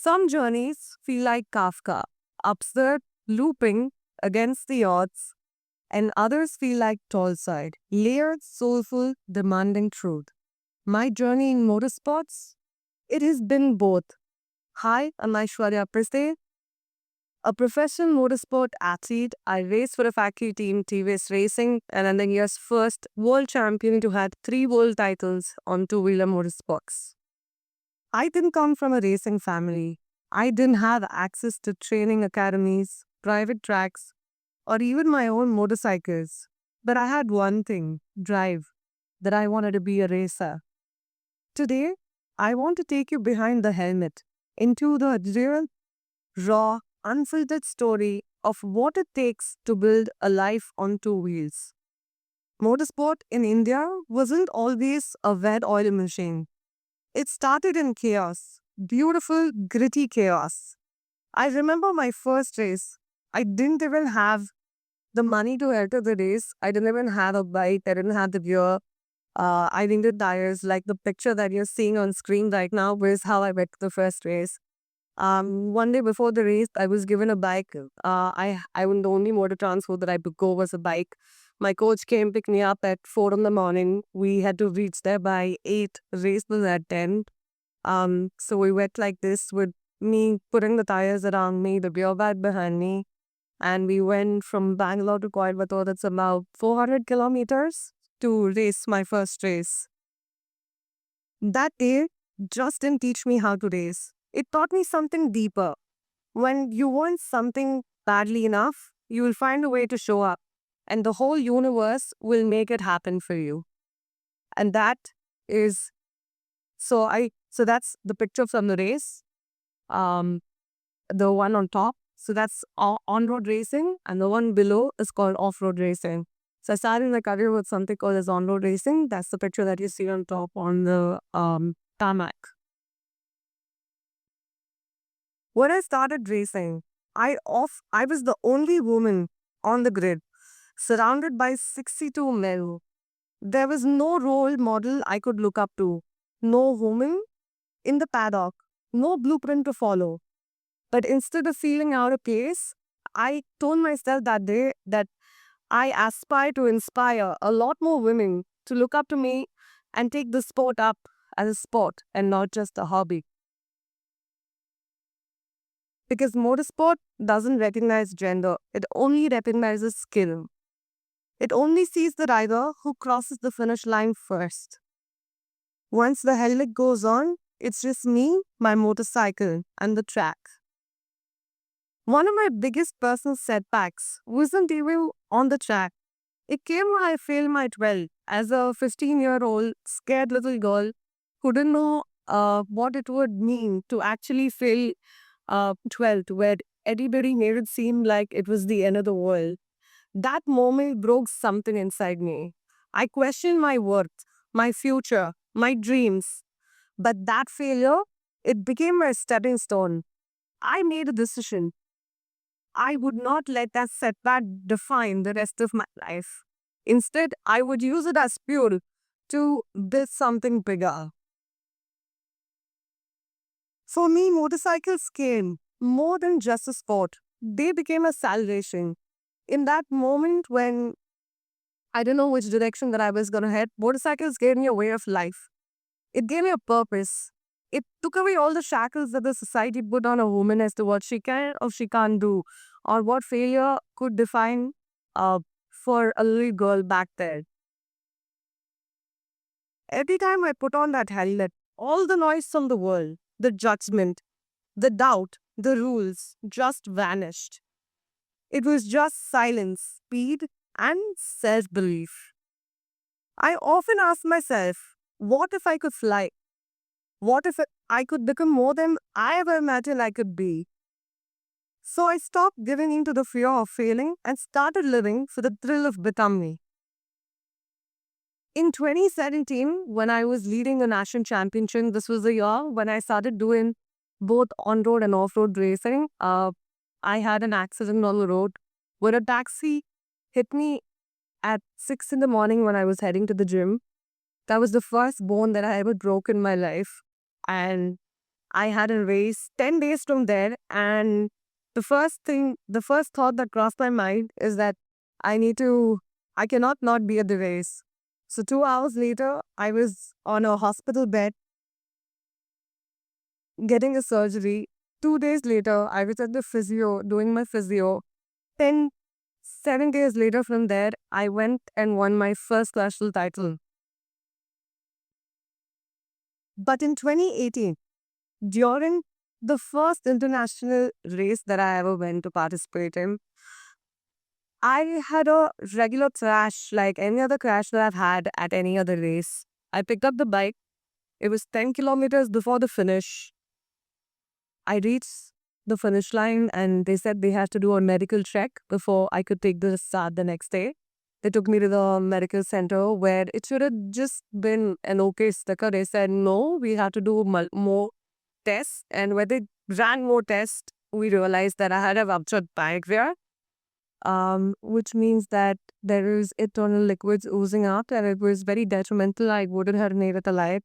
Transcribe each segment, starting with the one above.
Some journeys feel like Kafka, absurd, looping against the odds, and others feel like Tolstoy, layered, soulful, demanding truth. My journey in motorsports, it has been both. Hi, I'm Aishwarya Prasad, a professional motorsport athlete. I raced for a factory team, TVS Racing, and I'm the year's first world champion to have three world titles on two-wheeler motorsports. I didn't come from a racing family. I didn't have access to training academies, private tracks, or even my own motorcycles. But I had one thing drive, that I wanted to be a racer. Today, I want to take you behind the helmet into the real, raw, unfiltered story of what it takes to build a life on two wheels. Motorsport in India wasn't always a red oil machine. It started in chaos, beautiful, gritty chaos. I remember my first race. I didn't even have the money to enter the race. I didn't even have a bike. I didn't have the gear. I needed tires. Like the picture that you're seeing on screen right now was how I went to the first race. One day before the race, I was given a bike. I the only motor transport that I could go was a bike. My coach came pick me up at 4 in the morning. We had to reach there by 8. Race was at 10. So we went like this with me putting the tires around me, the beer bag behind me, and we went from Bangalore to Coimbatore. That's about 400 kilometers to race my first race. That day just didn't teach me how to race. It taught me something deeper. When you want something badly enough, you will find a way to show up, and the whole universe will make it happen for you. And that is so that's the picture from the race. Um, the one on top. So that's on-road racing, and the one below is called off-road racing. So I started my career with something called as on-road racing. That's the picture that you see on top on the tarmac. When I started racing, I was the only woman on the grid, surrounded by 62 men. There was no role model I could look up to, no woman in the paddock, no blueprint to follow. But instead of feeling out of place, I told myself that day that I aspire to inspire a lot more women to look up to me and take the sport up as a sport and not just a hobby. Because motorsport doesn't recognize gender, it only recognizes skill. It only sees the rider who crosses the finish line first. Once the helmet goes on, it's just me, my motorcycle, and the track. One of my biggest personal setbacks wasn't even on the track. It came when I failed my 12 as a 15-year-old scared little girl who didn't know what it would mean to actually fail 12th, where everybody made it seem like it was the end of the world. That moment broke something inside me. I questioned my worth, my future, my dreams. But that failure, it became my stepping stone. I made a decision. I would not let that setback define the rest of my life. Instead, I would use it as fuel to build something bigger. For me, motorcycles came more than just a sport. They became a salvation. In that moment when I didn't know which direction that I was going to head, motorcycles gave me a way of life. It gave me a purpose. It took away all the shackles that the society put on a woman as to what she can or she can't do, or what failure could define uh, for a little girl back there. Every time I put on that helmet, all the noise from the world, the judgment, the doubt, the rules just vanished. It was just silence, speed, and self belief. I often ask myself, what if I could fly? What if I could become more than I ever imagined I could be? So I stopped giving in to the fear of failing and started living for the thrill of becoming. In 2017, when I was leading the national championship, this was the year when I started doing both on-road and off-road racing. I had an accident on the road where a taxi hit me at 6 in the morning when I was heading to the gym. That was the first bone that I ever broke in my life. And I had a race 10 days from there, and the first thought that crossed my mind is that I need to, I cannot not be at the race. So 2 hours later, I was on a hospital bed getting a surgery. 2 days later, I was at the physio doing my physio. Then 7 days later from there, I went and won my first national title. But in 2018, during the first international race that I ever went to participate in, I had a regular crash like any other crash that I've had at any other race. I picked up the bike. It was 10 kilometers before the finish. I reached the finish line and they said they had to do a medical check before I could take the start the next day. They took me to the medical center where it should have just been an okay sticker. They said, no, we have to do more tests. And when they ran more tests, we realized that I had a ruptured pancreas, which means that there is internal liquids oozing out and it was very detrimental. I wouldn't have made it alive.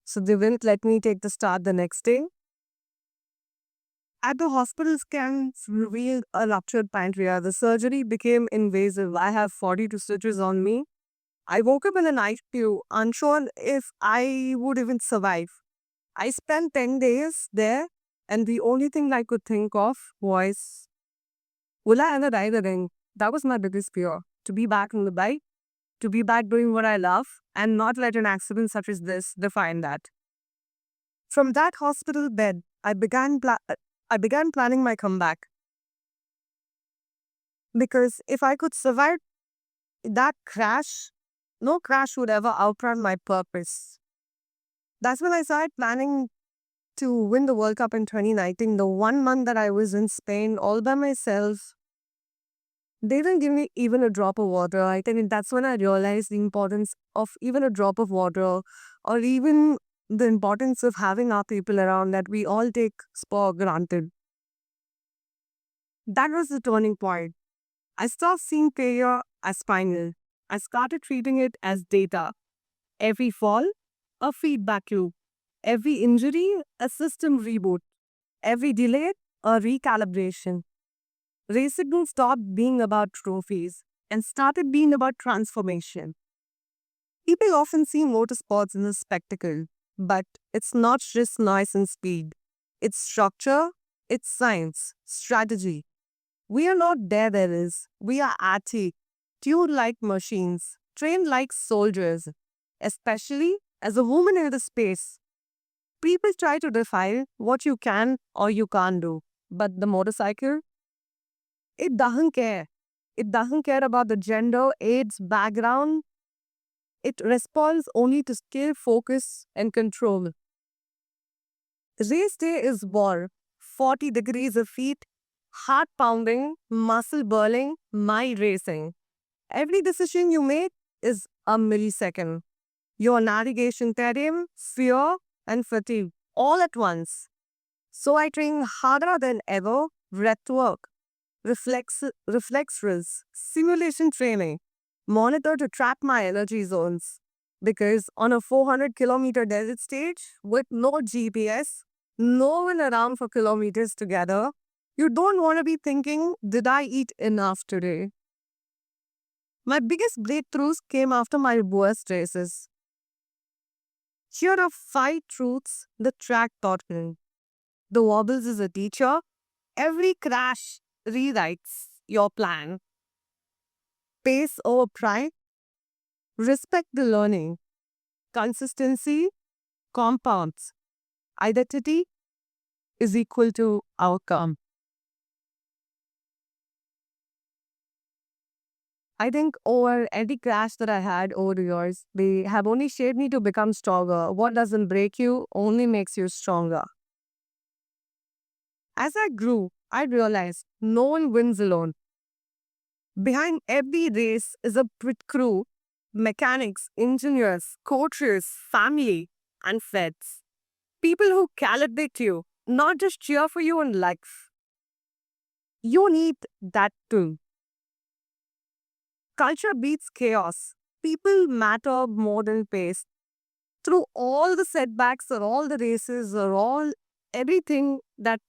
So they didn't let me take the start the next day. At the hospital, scans revealed a ruptured pancreas. The surgery became invasive. I have 42 stitches on me. I woke up in an ICU, unsure if I would even survive. I spent 10 days there, and the only thing I could think of was, will I ever die again? That was my biggest fear. To be back on the bike, to be back doing what I love, and not let an accident such as this define that. From that hospital bed, I began planning my comeback. Because if I could survive that crash, no crash would ever outrun my purpose. That's when I started planning to win the World Cup in 2019. The 1 month that I was in Spain all by myself, they didn't give me even a drop of water. I think that's when I realized the importance of even a drop of water, or even the importance of having our people around that we all take for granted. That was the turning point. I stopped seeing failure as final. I started treating it as data. Every fall, a feedback loop. Every injury, a system reboot. Every delay, a recalibration. Racing stopped being about trophies and started being about transformation. People often see motorsports as a spectacle, but it's not just noise and speed. It's structure, it's science, strategy. We are not daredevils. We are athletes, tuned like machines, trained like soldiers. Especially as a woman in the space, people try to define what you can or you can't do. But the motorcycle, it doesn't care. It doesn't care about the gender, age, background. It responds only to skill, focus, and control. Race day is war. 40 degrees of heat, heart pounding, muscle burning, mind racing. Every decision you make is a millisecond. Your navigation terrain, fear, and fatigue all at once. So I train harder than ever, breath work, reflex drills, simulation training, monitor to track my energy zones. Because on a 400-kilometer desert stage with no GPS, no one around for kilometers together, you don't want to be thinking, did I eat enough today? My biggest breakthroughs came after my worst races. Here are 5 truths the track taught me. The wobbles is a teacher. Every crash rewrites your plan. Pace over pride. Respect the learning. Consistency compounds. Identity is equal to outcome. I think over any crash that I had over the years, they have only shaped me to become stronger. What doesn't break you only makes you stronger. As I grew, I realized no one wins alone. Behind every race is a pit crew, mechanics, engineers, coaches, family, and feds. People who calibrate you, not just cheer for you in life. You need that too. Culture beats chaos. People matter more than pace. Through all the setbacks or all the races or all everything that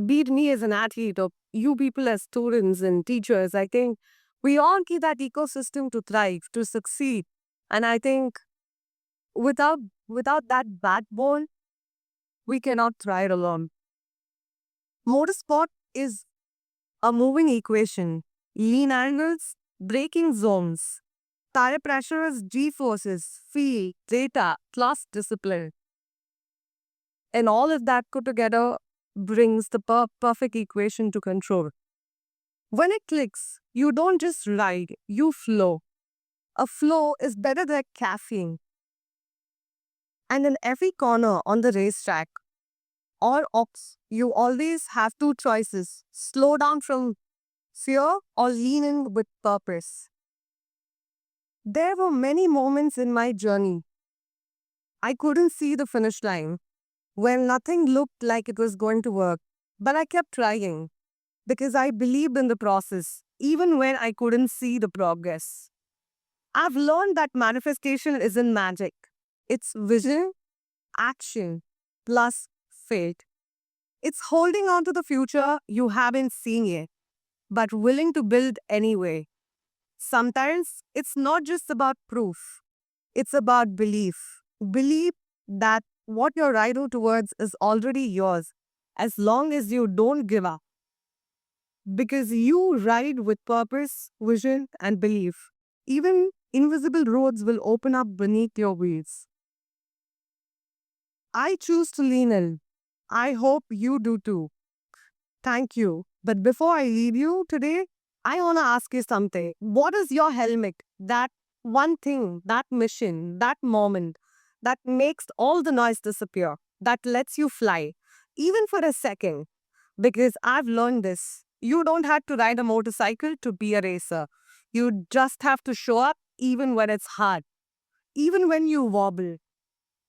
beat me as an athlete or you people as students and teachers, I think we all need that ecosystem to thrive, to succeed. And I think without without that backbone, we cannot thrive alone. Motorsport is a moving equation. Lean angles, braking zones, tire pressures, G-forces, feel, data, plus discipline. And all of that put together brings the perfect equation to control. When it clicks, you don't just ride, you flow. A flow is better than caffeine. And in every corner on the racetrack or ops, you always have two choices: slow down from fear or lean in with purpose. There were many moments in my journey I couldn't see the finish line, when nothing looked like it was going to work. But I kept trying because I believed in the process, even when I couldn't see the progress. I've learned that manifestation isn't magic, it's vision, action, plus faith. It's holding on to the future you haven't seen yet, but willing to build anyway. Sometimes it's not just about proof, it's about belief. Believe that what you're riding towards is already yours as long as you don't give up. Because you ride with purpose, vision, and belief. Even invisible roads will open up beneath your wheels. I choose to lean in. I hope you do too. Thank you. But before I leave you today, I want to ask you something. What is your helmet? That one thing, that mission, that moment that makes all the noise disappear, that lets you fly, even for a second. Because I've learned this. You don't have to ride a motorcycle to be a racer. You just have to show up even when it's hard, even when you wobble,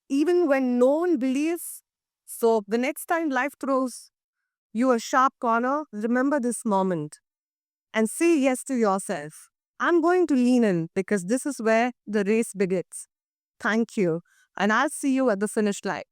even when no one believes. So the next time life throws you a sharp corner, remember this moment and say yes to yourself. I'm going to lean in because this is where the race begins. Thank you. And I'll see you at the finish line.